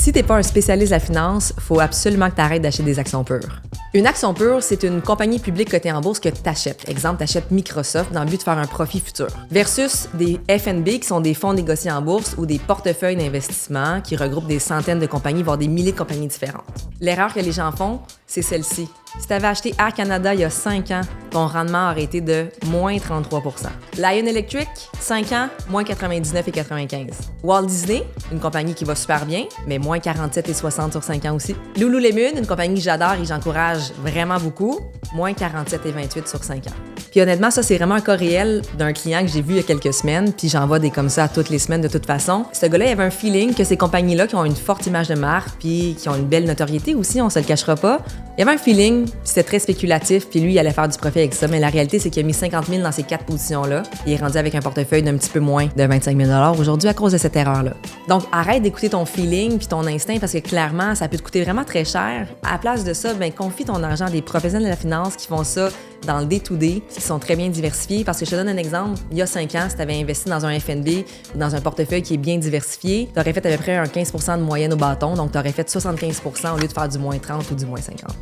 Si t'es pas un spécialiste de la finance, faut absolument que tu arrêtes d'acheter des actions pures. Une action pure, c'est une compagnie publique cotée en bourse que tu achètes. Exemple, tu achètes Microsoft dans le but de faire un profit futur. Versus des FNB qui sont des fonds négociés en bourse ou des portefeuilles d'investissement qui regroupent des centaines de compagnies, voire des milliers de compagnies différentes. L'erreur que les gens font, c'est celle-ci. Si tu avais acheté Air Canada il y a 5 ans, ton rendement aurait été de moins 33 %. Lion Electric, 5 ans, moins 99,95 $. Walt Disney, une compagnie qui va super bien, mais moins 47,60 sur 5 ans aussi. Lululemon, une compagnie que j'adore et j'encourage vraiment beaucoup, moins 47,28 sur 5 ans. Puis honnêtement, ça, c'est vraiment un cas réel d'un client que j'ai vu il y a quelques semaines, puis j'en vois des comme ça toutes les semaines de toute façon. Ce gars-là, il avait un feeling que ces compagnies-là qui ont une forte image de marque, puis qui ont une belle notoriété aussi, on se le cachera pas, il y avait un feeling, puis c'était très spéculatif, puis lui, il allait faire du profit avec ça, mais la réalité, c'est qu'il a mis 50 000 dans ces 4 positions-là. Il est rendu avec un portefeuille d'un petit peu moins de 25 000 $ aujourd'hui à cause de cette erreur-là. Donc, arrête d'écouter ton feeling puis ton instinct parce que clairement, ça peut te coûter vraiment très cher. À la place de ça, confie ton argent à des professionnels de la finance qui font ça dans le day-to-day, qui sont très bien diversifiés. Parce que je te donne un exemple, il y a 5 ans, si tu avais investi dans un FNB ou dans un portefeuille qui est bien diversifié, tu aurais fait à peu près un 15 % de moyenne au bâton, donc tu aurais fait 75 % au lieu de faire du moins 30 ou du moins 50.